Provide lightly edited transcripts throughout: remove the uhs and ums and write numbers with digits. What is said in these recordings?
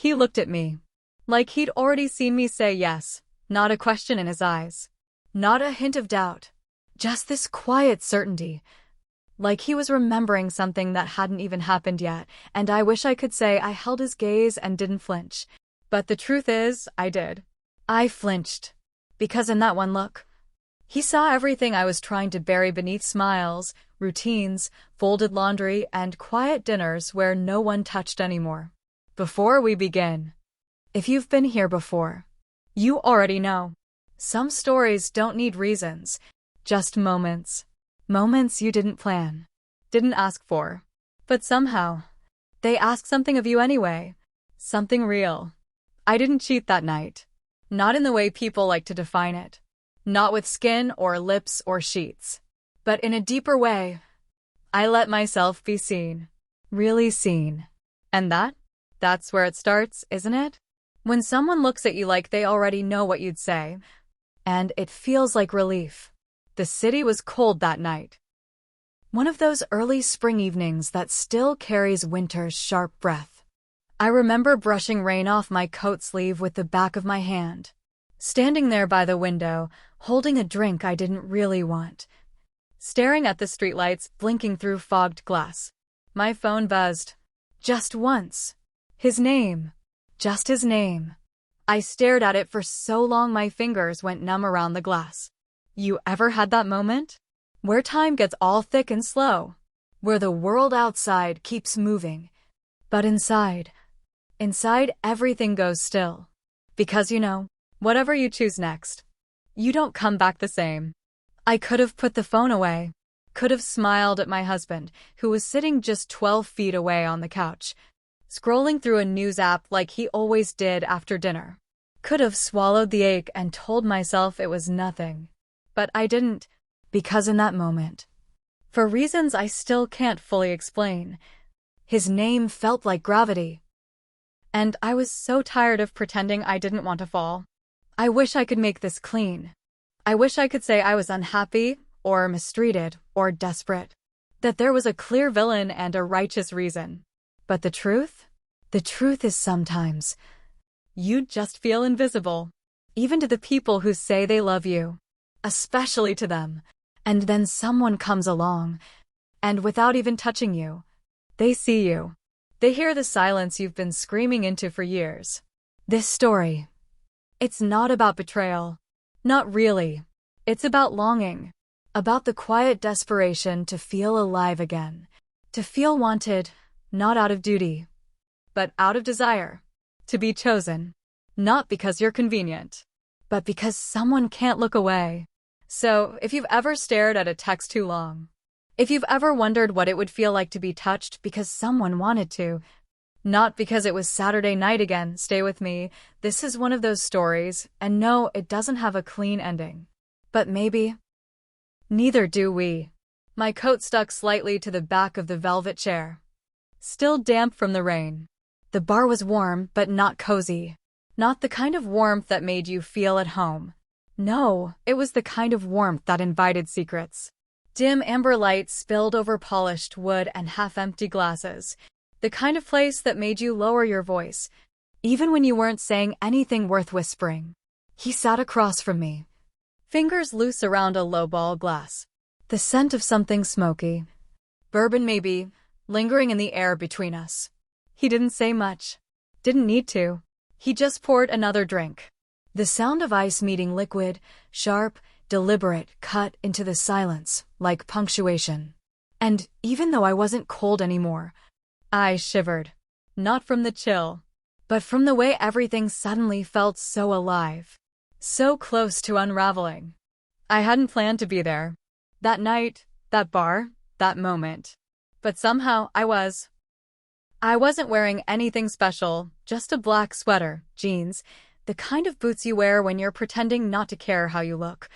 He looked at me. Like he'd already seen me say yes, not a question in his eyes. Not a hint of doubt. Just this quiet certainty. Like he was remembering something that hadn't even happened yet, and I wish I could say I held his gaze and didn't flinch. But the truth is, I did. I flinched. Because in that one look, he saw everything I was trying to bury beneath smiles, routines, folded laundry, and quiet dinners where no one touched anymore. Before we begin, if you've been here before, you already know. Some stories don't need reasons, just moments. Moments you didn't plan, didn't ask for. But somehow, they ask something of you anyway. Something real. I didn't cheat that night. Not in the way people like to define it. Not with skin or lips or sheets. But in a deeper way. I let myself be seen. Really seen. And that's where it starts, isn't it? When someone looks at you like they already know what you'd say. And it feels like relief. The city was cold that night. One of those early spring evenings that still carries winter's sharp breath. I remember brushing rain off my coat sleeve with the back of my hand. Standing there by the window, holding a drink I didn't really want. Staring at the streetlights blinking through fogged glass. My phone buzzed. Just once. His name. Just his name. I stared at it for so long my fingers went numb around the glass. You ever had that moment? Where time gets all thick and slow? Where the world outside keeps moving, but inside everything goes still. Because whatever you choose next, you don't come back the same. I could have put the phone away. Could have smiled at my husband, who was sitting just 12 feet away on the couch, scrolling through a news app like he always did after dinner. Could have swallowed the ache and told myself it was nothing. But I didn't, because in that moment, for reasons I still can't fully explain, his name felt like gravity. And I was so tired of pretending I didn't want to fall. I wish I could make this clean. I wish I could say I was unhappy, or mistreated, or desperate. That there was a clear villain and a righteous reason. But the truth? The truth is sometimes, you just feel invisible. Even to the people who say they love you. Especially to them. And then someone comes along, and without even touching you, they see you. They hear the silence you've been screaming into for years. This story, it's not about betrayal. Not really. It's about longing. About the quiet desperation to feel alive again. To feel wanted, not out of duty, but out of desire. To be chosen. Not because you're convenient, but because someone can't look away. So, if you've ever stared at a text too long, if you've ever wondered what it would feel like to be touched because someone wanted to, not because it was Saturday night again, stay with me. This is one of those stories, and no, it doesn't have a clean ending. But maybe, neither do we. My coat stuck slightly to the back of the velvet chair. Still damp from the rain. The bar was warm, but not cozy. Not the kind of warmth that made you feel at home. No, it was the kind of warmth that invited secrets. Dim amber light spilled over polished wood and half-empty glasses. The kind of place that made you lower your voice, even when you weren't saying anything worth whispering. He sat across from me, fingers loose around a lowball glass. The scent of something smoky, bourbon maybe, lingering in the air between us. He didn't say much. Didn't need to. He just poured another drink. The sound of ice meeting liquid, sharp, deliberate, cut into the silence, like punctuation. And even though I wasn't cold anymore, I shivered. Not from the chill, but from the way everything suddenly felt so alive. So close to unraveling. I hadn't planned to be there. That night, that bar, that moment. But somehow I was. I wasn't wearing anything special, just a black sweater, jeans, the kind of boots you wear when you're pretending not to care how you look,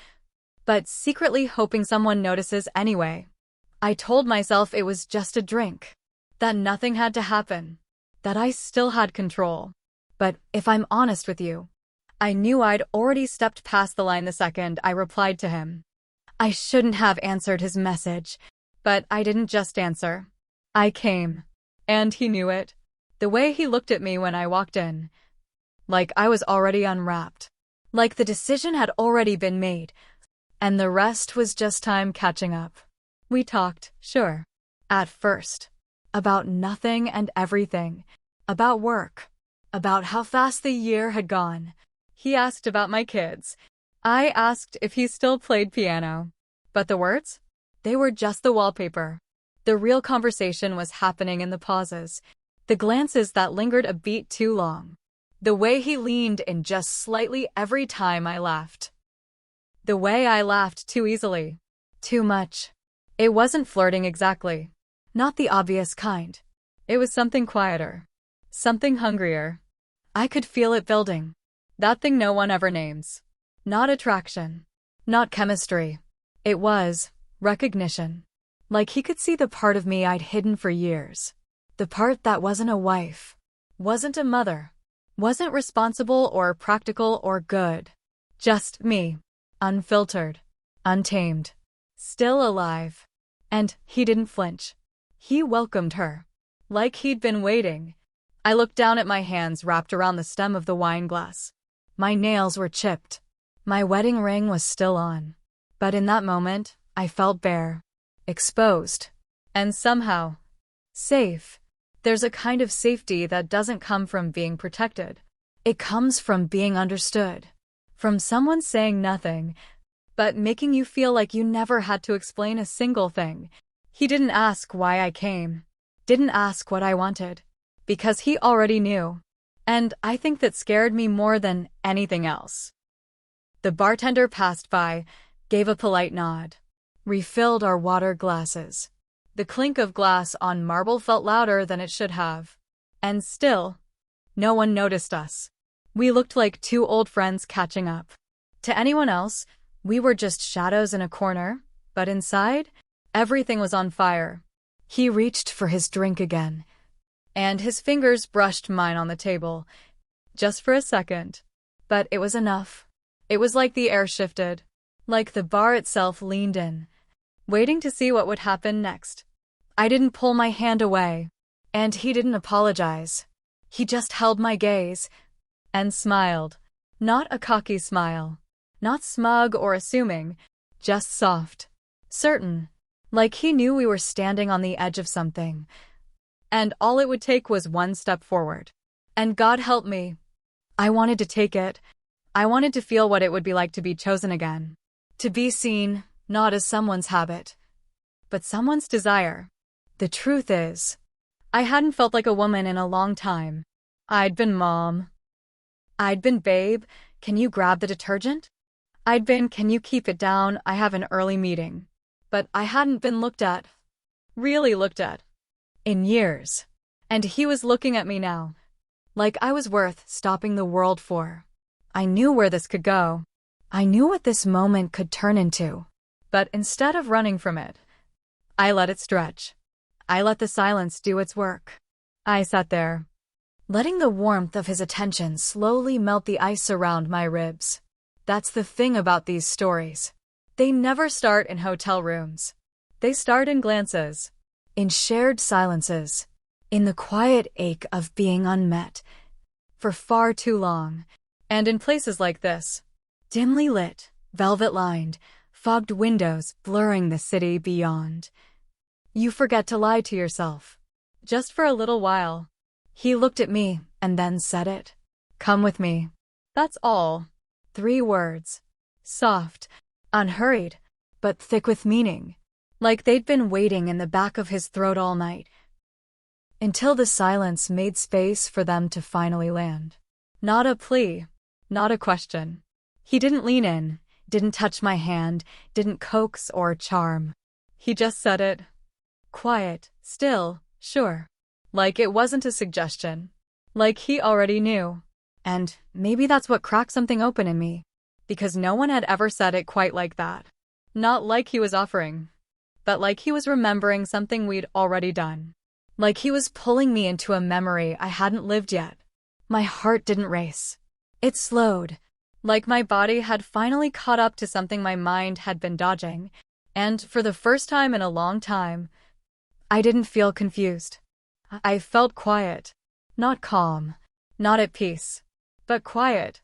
but secretly hoping someone notices anyway. I told myself it was just a drink, that nothing had to happen, that I still had control. But if I'm honest with you, I knew I'd already stepped past the line the second I replied to him. I shouldn't have answered his message, but I didn't just answer. I came. And he knew it. The way he looked at me when I walked in, like I was already unwrapped, like the decision had already been made, and the rest was just time catching up. We talked, sure, at first, about nothing and everything, about work, about how fast the year had gone. He asked about my kids. I asked if he still played piano. But the words? They were just the wallpaper. The real conversation was happening in the pauses, the glances that lingered a beat too long, the way he leaned in just slightly every time I laughed. The way I laughed too easily. Too much. It wasn't flirting exactly. Not the obvious kind. It was something quieter. Something hungrier. I could feel it building. That thing no one ever names. Not attraction. Not chemistry. It was recognition. Like he could see the part of me I'd hidden for years. The part that wasn't a wife. Wasn't a mother. Wasn't responsible or practical or good. Just me. Unfiltered. Untamed. Still alive. And he didn't flinch. He welcomed her. Like he'd been waiting. I looked down at my hands wrapped around the stem of the wine glass. My nails were chipped. My wedding ring was still on. But in that moment, I felt bare. Exposed. And somehow, safe. There's a kind of safety that doesn't come from being protected. It comes from being understood. From someone saying nothing, but making you feel like you never had to explain a single thing. He didn't ask why I came. Didn't ask what I wanted. Because he already knew. And I think that scared me more than anything else. The bartender passed by, gave a polite nod. Refilled our water glasses. The clink of glass on marble felt louder than it should have. And still, no one noticed us. We looked like two old friends catching up. To anyone else, we were just shadows in a corner, but inside, everything was on fire. He reached for his drink again, and his fingers brushed mine on the table, just for a second. But it was enough. It was like the air shifted, like the bar itself leaned in, waiting to see what would happen next. I didn't pull my hand away, and he didn't apologize. He just held my gaze and smiled. Not a cocky smile. Not smug or assuming, just soft. Certain. Like he knew we were standing on the edge of something. And all it would take was one step forward. And God help me. I wanted to take it. I wanted to feel what it would be like to be chosen again. To be seen, not as someone's habit, but someone's desire. The truth is, I hadn't felt like a woman in a long time. I'd been mom. I'd been babe, can you grab the detergent? I'd been, can you keep it down, I have an early meeting. But I hadn't been looked at. Really looked at. In years. And he was looking at me now. Like I was worth stopping the world for. I knew where this could go. I knew what this moment could turn into. But instead of running from it, I let it stretch. I let the silence do its work. I sat there, letting the warmth of his attention slowly melt the ice around my ribs. That's the thing about these stories. They never start in hotel rooms. They start in glances, in shared silences, in the quiet ache of being unmet for far too long. And in places like this, dimly lit, velvet-lined, fogged windows blurring the city beyond. You forget to lie to yourself. Just for a little while. He looked at me and then said it. Come with me. That's all. 3 words. Soft, unhurried, but thick with meaning. Like they'd been waiting in the back of his throat all night. Until the silence made space for them to finally land. Not a plea. Not a question. He didn't lean in, didn't touch my hand, didn't coax or charm. He just said it. Quiet, still, sure. Like it wasn't a suggestion. Like he already knew. And maybe that's what cracked something open in me. Because no one had ever said it quite like that. Not like he was offering. But like he was remembering something we'd already done. Like he was pulling me into a memory I hadn't lived yet. My heart didn't race. It slowed. Like my body had finally caught up to something my mind had been dodging. And for the first time in a long time, I didn't feel confused. I felt quiet. Not calm, not at peace, but quiet.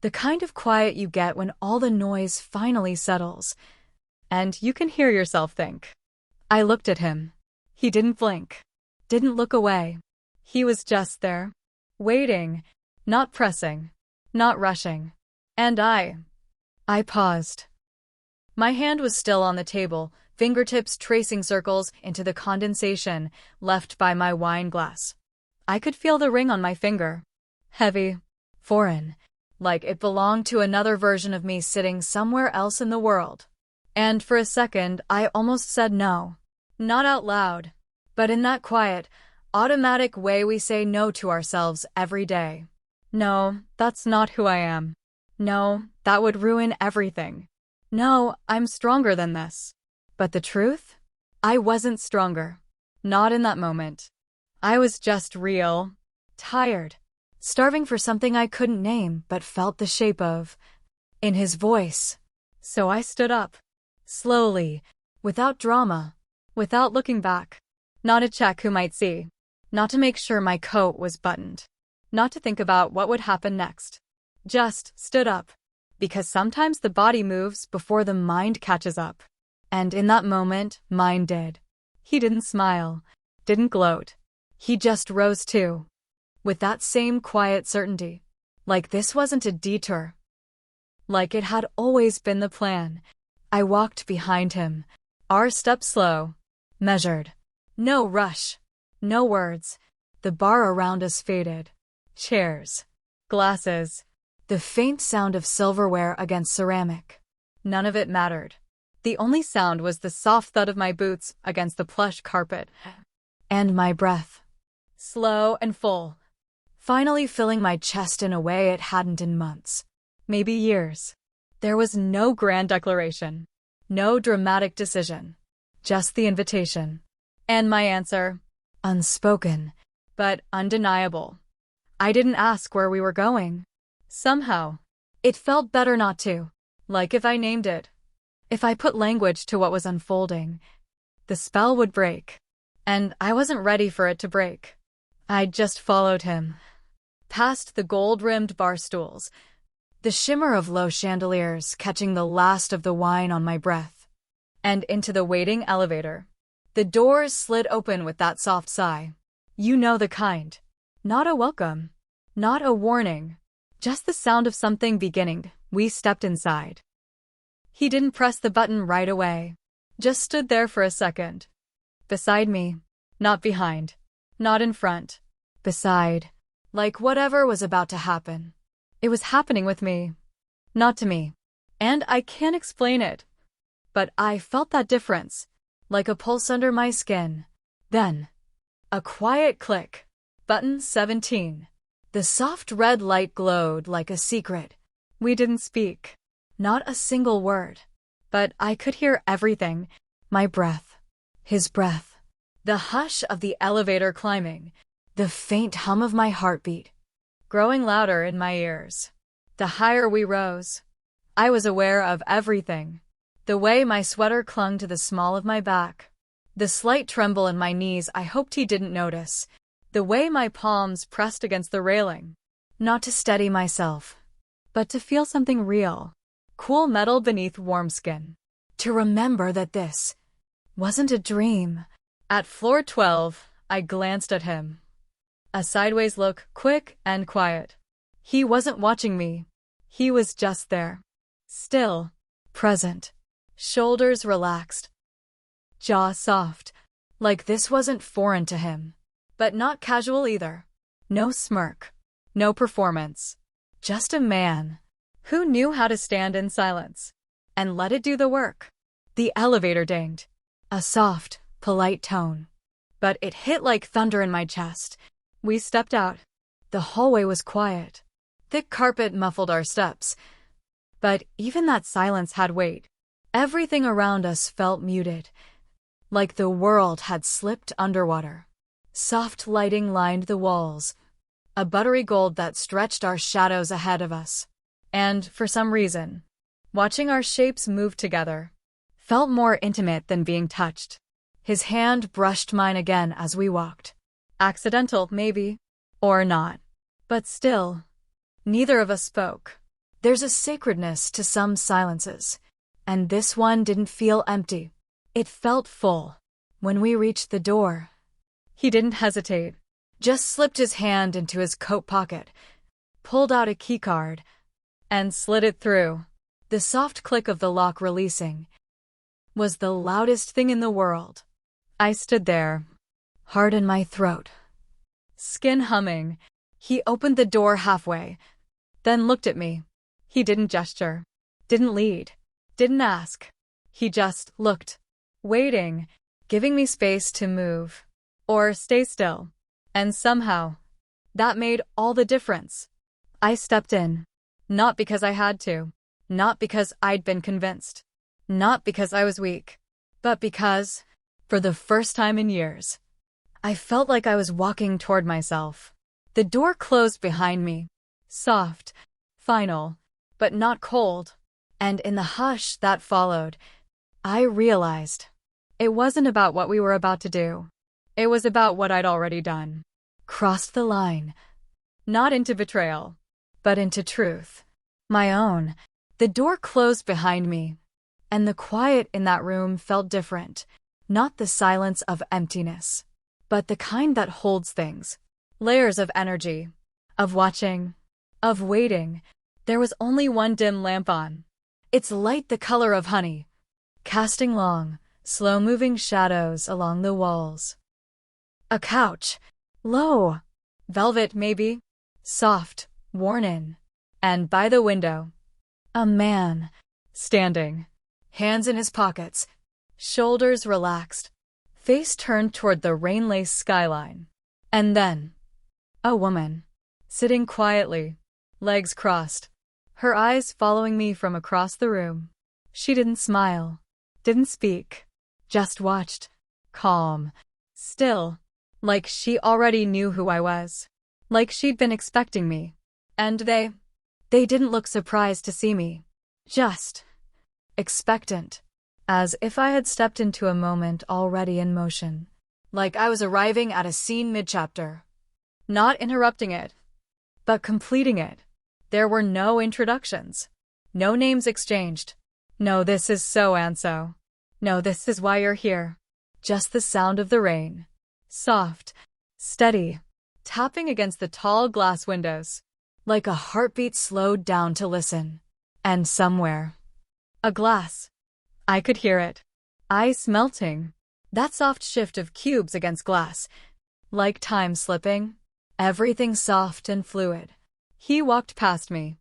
The kind of quiet you get when all the noise finally settles, and you can hear yourself think. I looked at him. He didn't blink, didn't look away. He was just there, waiting, not pressing, not rushing. And I paused. My hand was still on the table, fingertips tracing circles into the condensation left by my wine glass. I could feel the ring on my finger. Heavy, foreign, like it belonged to another version of me sitting somewhere else in the world. And for a second, I almost said no. Not out loud, but in that quiet, automatic way we say no to ourselves every day. No, that's not who I am. No, that would ruin everything. No, I'm stronger than this. But the truth? I wasn't stronger. Not in that moment. I was just real, tired, starving for something I couldn't name but felt the shape of in his voice. So I stood up, slowly, without drama, without looking back. Not to check who might see, not to make sure my coat was buttoned, not to think about what would happen next. Just stood up, because sometimes the body moves before the mind catches up. And in that moment, mine did. He didn't smile, didn't gloat. He just rose too, with that same quiet certainty, like this wasn't a detour, like it had always been the plan. I walked behind him, our steps slow, measured. No rush, no words. The bar around us faded. Chairs, glasses, the faint sound of silverware against ceramic. None of it mattered. The only sound was the soft thud of my boots against the plush carpet. And my breath. Slow and full. Finally filling my chest in a way it hadn't in months. Maybe years. There was no grand declaration. No dramatic decision. Just the invitation. And my answer. Unspoken, but undeniable. I didn't ask where we were going. Somehow, it felt better not to. Like if I named it. If I put language to what was unfolding, the spell would break. And I wasn't ready for it to break. I just followed him. Past the gold-rimmed bar stools, the shimmer of low chandeliers catching the last of the wine on my breath, and into the waiting elevator. The doors slid open with that soft sigh. You know the kind. Not a welcome. Not a warning. Just the sound of something beginning. We stepped inside. He didn't press the button right away. Just stood there for a second. Beside me. Not behind. Not in front. Beside. Like whatever was about to happen. It was happening with me. Not to me. And I can't explain it. But I felt that difference. Like a pulse under my skin. Then. A quiet click. Button 17. The soft red light glowed like a secret. We didn't speak. Not a single word. But I could hear everything. My breath. His breath. The hush of the elevator climbing. The faint hum of my heartbeat. Growing louder in my ears. The higher we rose, I was aware of everything. The way my sweater clung to the small of my back. The slight tremble in my knees I hoped he didn't notice. The way my palms pressed against the railing. Not to steady myself, but to feel something real. Cool metal beneath warm skin. To remember that this wasn't a dream. At floor 12, I glanced at him. A sideways look, quick and quiet. He wasn't watching me. He was just there. Still. Present. Shoulders relaxed. Jaw soft. Like this wasn't foreign to him. But not casual either. No smirk. No performance. Just a man who knew how to stand in silence and let it do the work. The elevator dinged. A soft, polite tone. But it hit like thunder in my chest. We stepped out. The hallway was quiet. Thick carpet muffled our steps. But even that silence had weight. Everything around us felt muted. Like the world had slipped underwater. Soft lighting lined the walls. A buttery gold that stretched our shadows ahead of us. And, for some reason, watching our shapes move together felt more intimate than being touched. His hand brushed mine again as we walked. Accidental, maybe. or not. But still, neither of us spoke. There's a sacredness to some silences, and this one didn't feel empty. It felt full. When we reached the door, he didn't hesitate, just slipped his hand into his coat pocket, pulled out a keycard, and slid it through. The soft click of the lock releasing was the loudest thing in the world. I stood there, heart in my throat, skin humming. He opened the door halfway, then looked at me. He didn't gesture, didn't lead, didn't ask. He just looked, waiting, giving me space to move or stay still. And somehow, that made all the difference. I stepped in, not because I had to, not because I'd been convinced, not because I was weak, but because, for the first time in years, I felt like I was walking toward myself. The door closed behind me, soft, final, but not cold. And in the hush that followed, I realized it wasn't about what we were about to do. It was about what I'd already done. Crossed the line. Not into betrayal, but into truth. My own. The door closed behind me, and the quiet in that room felt different. Not the silence of emptiness, but the kind that holds things. Layers of energy, of watching, of waiting. There was only one dim lamp on, its light the color of honey, casting long, slow-moving shadows along the walls. A couch, low, velvet maybe, soft, worn in, and by the window, a man, standing, hands in his pockets, shoulders relaxed, face turned toward the rain-laced skyline. And then, a woman, sitting quietly, legs crossed, her eyes following me from across the room. She didn't smile, didn't speak, just watched, calm, still, like she already knew who I was, like she'd been expecting me. And they didn't look surprised to see me, just expectant, as if I had stepped into a moment already in motion, like I was arriving at a scene mid-chapter, not interrupting it, but completing it. There were no introductions, no names exchanged, no this is so and so, no this is why you're here, just the sound of the rain, soft, steady, tapping against the tall glass windows, like a heartbeat slowed down to listen. And somewhere, a glass. I could hear it. Ice melting. That soft shift of cubes against glass. Like time slipping. Everything soft and fluid. He walked past me.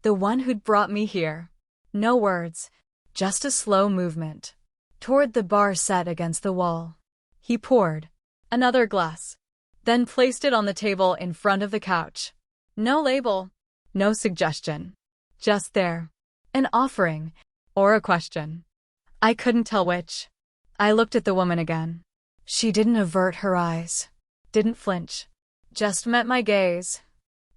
The one who'd brought me here. No words, just a slow movement. Toward the bar set against the wall. He poured another glass, then placed it on the table in front of the couch. No label, no suggestion. Just there. An offering, or a question. I couldn't tell which. I looked at the woman again. She didn't avert her eyes, didn't flinch, just met my gaze,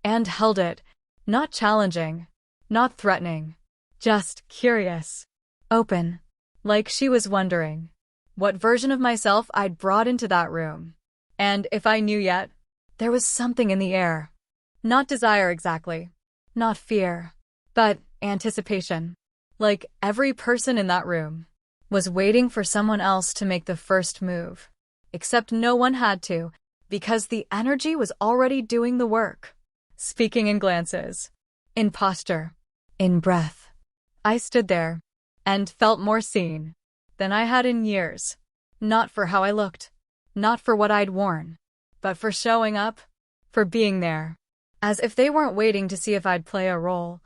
and held it, not challenging, not threatening, just curious, open, like she was wondering what version of myself I'd brought into that room. And if I knew yet, there was something in the air. Not desire exactly, not fear, but anticipation. Like every person in that room was waiting for someone else to make the first move. Except no one had to, because the energy was already doing the work. Speaking in glances, in posture, in breath. I stood there and felt more seen than I had in years. Not for how I looked, not for what I'd worn, but for showing up, for being there. As if they weren't waiting to see if I'd play a role.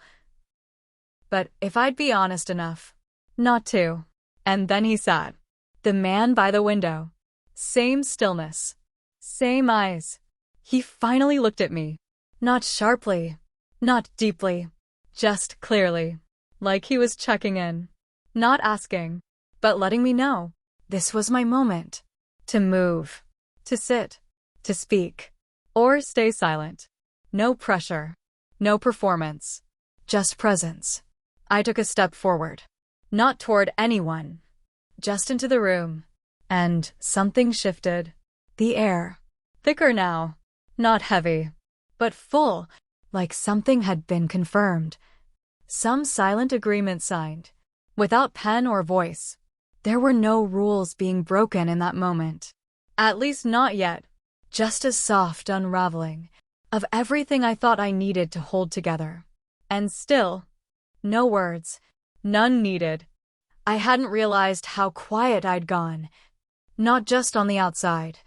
But if I'd be honest enough not to. And then he sat. The man by the window. Same stillness. Same eyes. He finally looked at me. Not sharply. Not deeply. Just clearly. Like he was checking in. Not asking, but letting me know. This was my moment. To move. To sit. To speak. Or stay silent. No pressure. No performance. Just presence. I took a step forward. Not toward anyone. Just into the room. And something shifted. The air. Thicker now. Not heavy, but full, like something had been confirmed. Some silent agreement signed, without pen or voice. There were no rules being broken in that moment. At least not yet. Just a soft unraveling of everything I thought I needed to hold together. And still, no words, none needed. I hadn't realized how quiet I'd gone. Not just on the outside,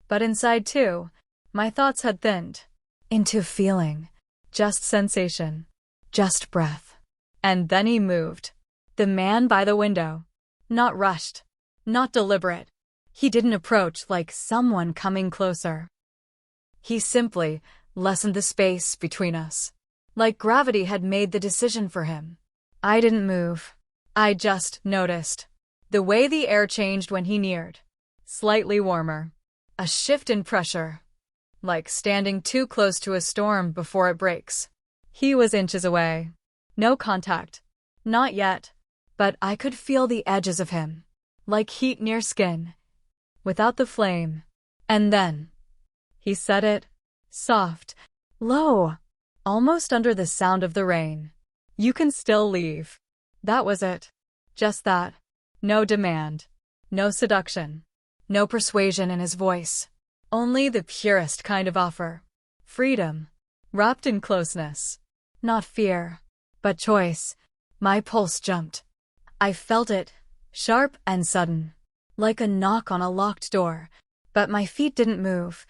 but inside too. My thoughts had thinned into feeling, just sensation, just breath. And then he moved. The man by the window. Not rushed, not deliberate. He didn't approach like someone coming closer. He simply lessened the space between us, like gravity had made the decision for him. I didn't move. I just noticed the way the air changed when he neared. Slightly warmer. A shift in pressure. Like standing too close to a storm before it breaks. He was inches away. No contact. Not yet. But I could feel the edges of him. Like heat near skin. Without the flame. And then he said it. Soft. Low. Almost under the sound of the rain. You can still leave. That was it. Just that. No demand. No seduction. No persuasion in his voice. Only the purest kind of offer. Freedom. Wrapped in closeness. Not fear. But choice. My pulse jumped. I felt it. Sharp and sudden. Like a knock on a locked door. But my feet didn't move.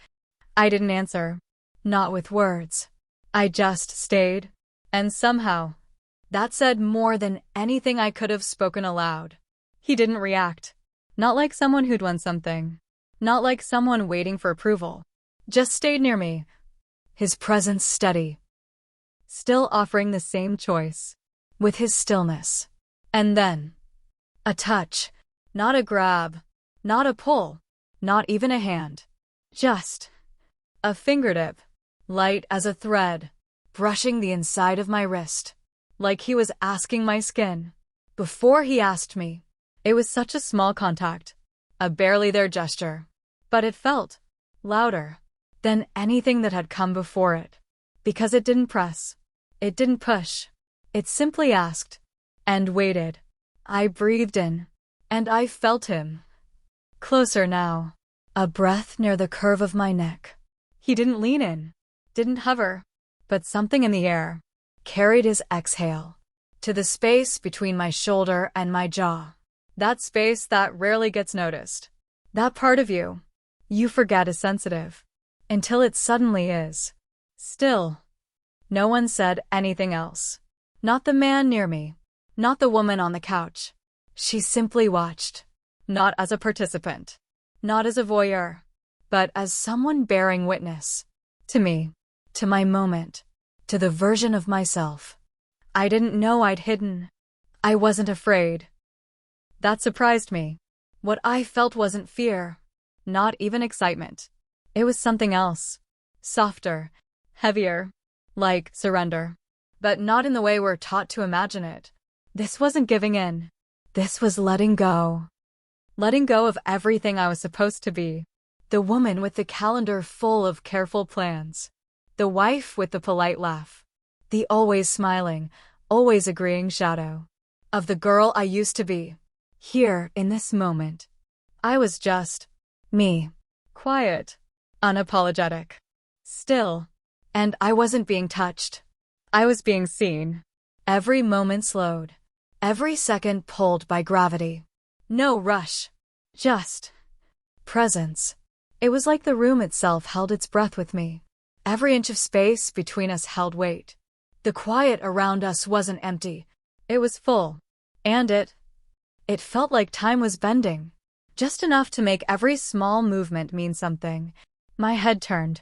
I didn't answer. Not with words. I just stayed. And somehow, that said more than anything I could have spoken aloud. He didn't react. Not like someone who'd won something. Not like someone waiting for approval. Just stayed near me. His presence steady. Still offering the same choice. With his stillness. And then, a touch. Not a grab. Not a pull. Not even a hand. Just a fingertip. Light as a thread. Brushing the inside of my wrist. Like he was asking my skin. Before he asked me. It was such a small contact. A barely there gesture. But it felt louder than anything that had come before it. Because it didn't press. It didn't push. It simply asked. And waited. I breathed in. And I felt him. Closer now. A breath near the curve of my neck. He didn't lean in. Didn't hover. But something in the air carried his exhale to the space between my shoulder and my jaw. That space that rarely gets noticed. That part of you forget is sensitive. Until it suddenly is. Still. No one said anything else. Not the man near me. Not the woman on the couch. She simply watched. Not as a participant. Not as a voyeur. But as someone bearing witness. To me. To my moment. To the version of myself I didn't know I'd hidden. I wasn't afraid. That surprised me. What I felt wasn't fear. Not even excitement. It was something else. Softer. Heavier. Like surrender. But not in the way we're taught to imagine it. This wasn't giving in. This was letting go. Letting go of everything I was supposed to be. The woman with the calendar full of careful plans. The wife with the polite laugh. The always smiling, always agreeing shadow. Of the girl I used to be. Here, in this moment. I was just me. Quiet. Unapologetic. Still. And I wasn't being touched. I was being seen. Every moment slowed. Every second pulled by gravity. No rush. Just presence. It was like the room itself held its breath with me. Every inch of space between us held weight. The quiet around us wasn't empty. It was full. And it felt like time was bending. Just enough to make every small movement mean something. My head turned.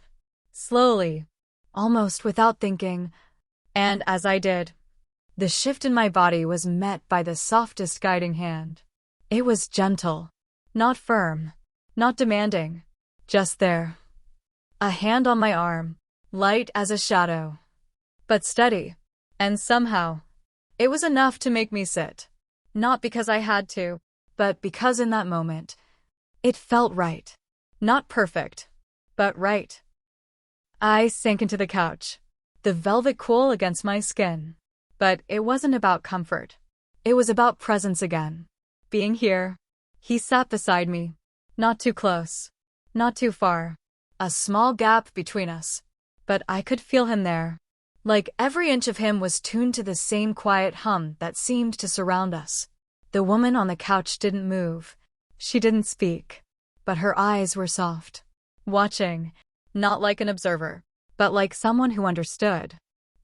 Slowly. Almost without thinking. And as I did, the shift in my body was met by the softest guiding hand. It was gentle. Not firm. Not demanding. Just there. A hand on my arm. Light as a shadow. But steady. And somehow, it was enough to make me sit. Not because I had to, but because in that moment, it felt right. Not perfect, but right. I sank into the couch, the velvet cool against my skin. But it wasn't about comfort. It was about presence again. Being here. He sat beside me. Not too close. Not too far. A small gap between us. But I could feel him there. Like every inch of him was tuned to the same quiet hum that seemed to surround us. The woman on the couch didn't move. She didn't speak. But her eyes were soft. Watching. Not like an observer, but like someone who understood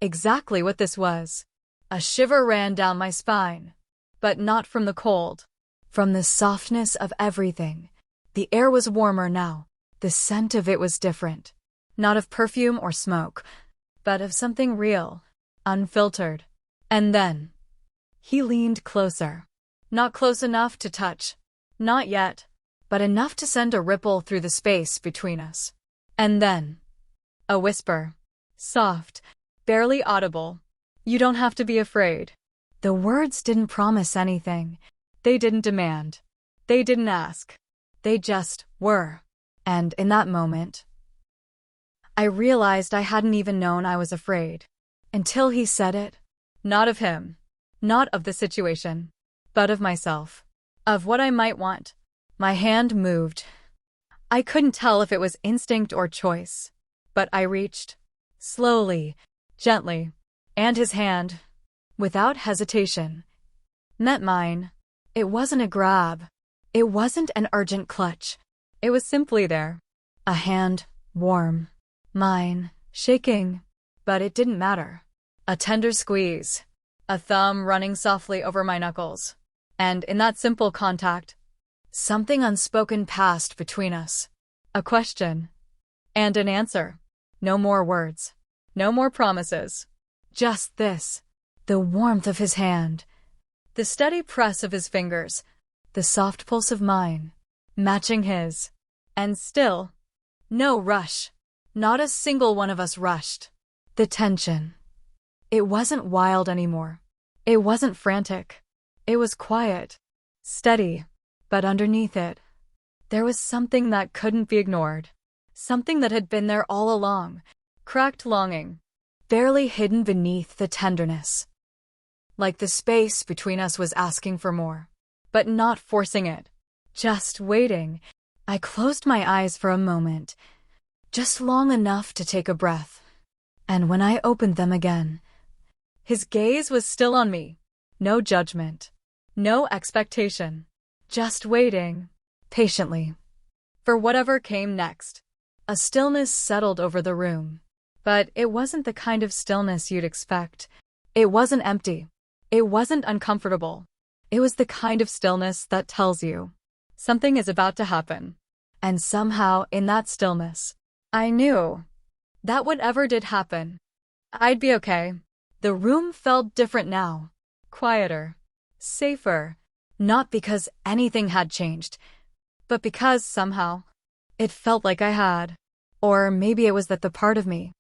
exactly what this was. A shiver ran down my spine. But not from the cold. From the softness of everything. The air was warmer now. The scent of it was different. Not of perfume or smoke, but of something real, unfiltered. And then he leaned closer. Not close enough to touch. Not yet, but enough to send a ripple through the space between us. And then a whisper. Soft, barely audible. You don't have to be afraid. The words didn't promise anything. They didn't demand. They didn't ask. They just were. And in that moment, I realized I hadn't even known I was afraid. Until he said it. Not of him. Not of the situation. But of myself. Of what I might want. My hand moved. I couldn't tell if it was instinct or choice. But I reached. Slowly. Gently. And his hand, without hesitation, met mine. It wasn't a grab. It wasn't an urgent clutch. It was simply there. A hand, warm. Mine, shaking. But it didn't matter. A tender squeeze. A thumb running softly over my knuckles. And in that simple contact, something unspoken passed between us. A question. And an answer. No more words. No more promises. Just this. The warmth of his hand. The steady press of his fingers. The soft pulse of mine. Matching his. And still, no rush. Not a single one of us rushed. The tension. It wasn't wild anymore. It wasn't frantic. It was quiet. Steady. But underneath it, there was something that couldn't be ignored. Something that had been there all along. Cracked longing. Barely hidden beneath the tenderness. Like the space between us was asking for more. But not forcing it. Just waiting. I closed my eyes for a moment. Just long enough to take a breath. And when I opened them again, his gaze was still on me. No judgment. No expectation. Just waiting. Patiently. For whatever came next. A stillness settled over the room. But it wasn't the kind of stillness you'd expect. It wasn't empty. It wasn't uncomfortable. It was the kind of stillness that tells you something is about to happen. And somehow, in that stillness, I knew that whatever did happen, I'd be okay. The room felt different now. Quieter. Safer. Not because anything had changed, but because somehow it felt like I had. Or maybe it was that the part of me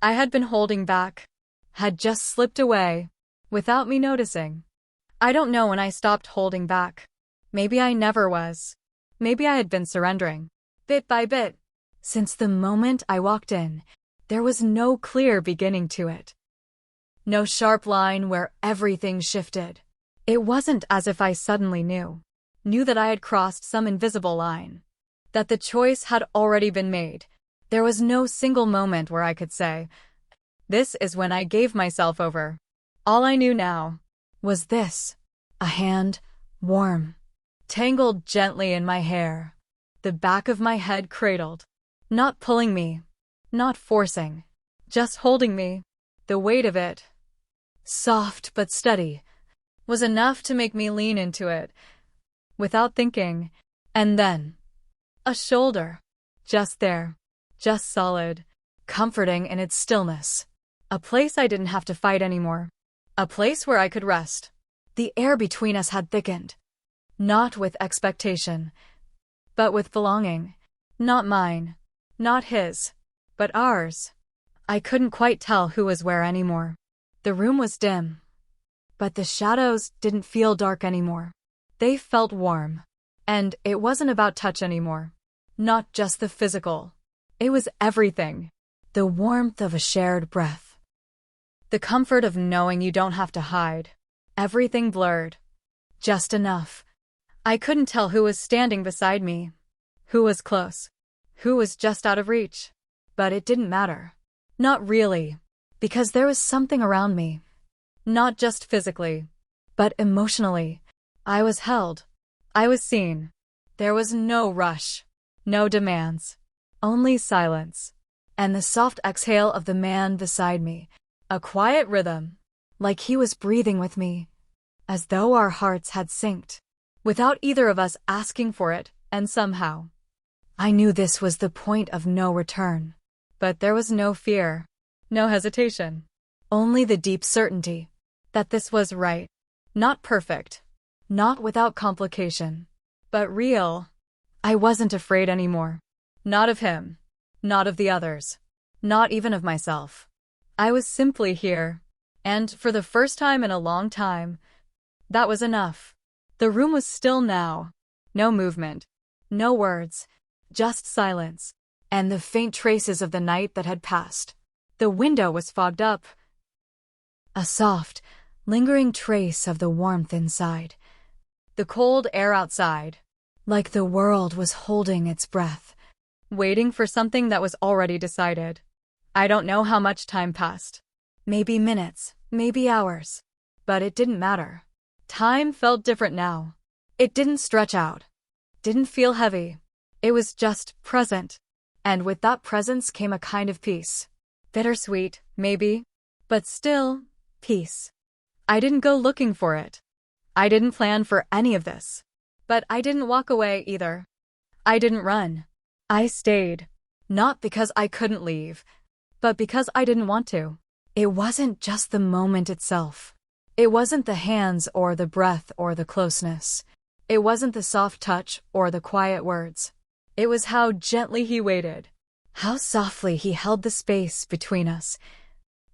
I had been holding back had just slipped away without me noticing. I don't know when I stopped holding back. Maybe I never was. Maybe I had been surrendering, bit by bit. Since the moment I walked in, there was no clear beginning to it. No sharp line where everything shifted. It wasn't as if I suddenly knew that I had crossed some invisible line. That the choice had already been made. There was no single moment where I could say, this is when I gave myself over. All I knew now was this. A hand, warm, tangled gently in my hair. The back of my head cradled. Not pulling me. Not forcing. Just holding me. The weight of it, soft but steady, was enough to make me lean into it. Without thinking. And then a shoulder. Just there. Just solid, comforting in its stillness. A place I didn't have to fight anymore. A place where I could rest. The air between us had thickened. Not with expectation, but with belonging. Not mine, not his, but ours. I couldn't quite tell who was where anymore. The room was dim, but the shadows didn't feel dark anymore. They felt warm. And it wasn't about touch anymore. Not just the physical. It was everything. the warmth of a shared breath, the comfort of knowing you don't have to hide. Everything blurred. Just enough. I couldn't tell who was standing beside me, who was close, who was just out of reach. But it didn't matter. Not really, because there was something around me. Not just physically, but emotionally. I was held. I was seen. There was no rush, no demands, only silence. And the soft exhale of the man beside me, a quiet rhythm, like he was breathing with me, as though our hearts had synced, without either of us asking for it, and somehow, I knew this was the point of no return. But there was no fear, no hesitation, only the deep certainty that this was right. Not perfect, not without complication, but real. I wasn't afraid anymore. Not of him, not of the others, not even of myself. I was simply here, and for the first time in a long time, that was enough. The room was still now. No movement, no words, just silence, and the faint traces of the night that had passed. The window was fogged up. A soft, lingering trace of the warmth inside. The cold air outside, like the world was holding its breath, waiting for something that was already decided. I don't know how much time passed. Maybe minutes, maybe hours. But it didn't matter. Time felt different now. It didn't stretch out. Didn't feel heavy. It was just present. And with that presence came a kind of peace. Bittersweet, maybe. But still, peace. I didn't go looking for it. I didn't plan for any of this. But I didn't walk away either. I didn't run. I stayed. Not because I couldn't leave, but because I didn't want to. It wasn't just the moment itself. It wasn't the hands or the breath or the closeness. It wasn't the soft touch or the quiet words. It was how gently he waited. How softly he held the space between us.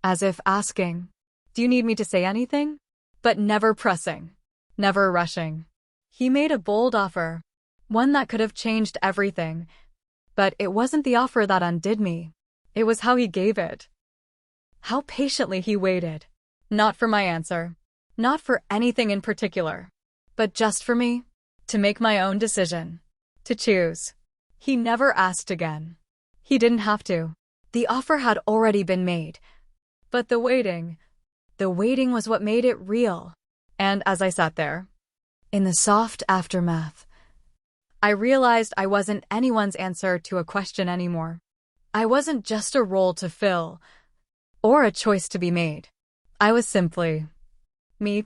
As if asking, "Do you need me to say anything?" But never pressing. Never rushing. He made a bold offer. One that could have changed everything. But it wasn't the offer that undid me. It was how he gave it. How patiently he waited. Not for my answer. Not for anything in particular. But just for me. To make my own decision. To choose. He never asked again. He didn't have to. The offer had already been made. But the waiting was what made it real. And as I sat there, in the soft aftermath, I realized I wasn't anyone's answer to a question anymore. I wasn't just a role to fill, or a choice to be made. I was simply me.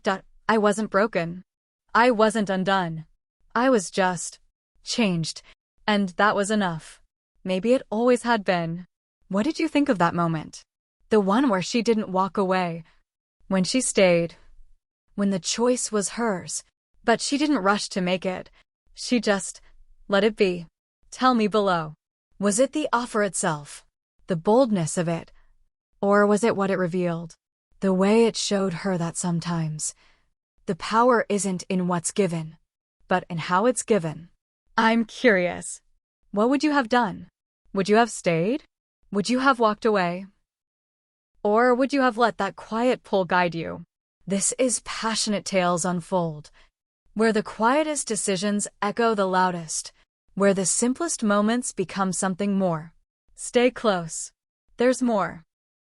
I wasn't broken. I wasn't undone. I was just changed, and that was enough. Maybe it always had been. What did you think of that moment? The one where she didn't walk away, when she stayed, when the choice was hers, but she didn't rush to make it. She just let it be. Tell me below. Was it the offer itself, the boldness of it, or was it what it revealed? The way it showed her that sometimes the power isn't in what's given, but in how it's given. I'm curious. What would you have done? Would you have stayed? Would you have walked away? Or would you have let that quiet pull guide you? This is Passionate Tales Unfold, where the quietest decisions echo the loudest, where the simplest moments become something more. Stay close. There's more.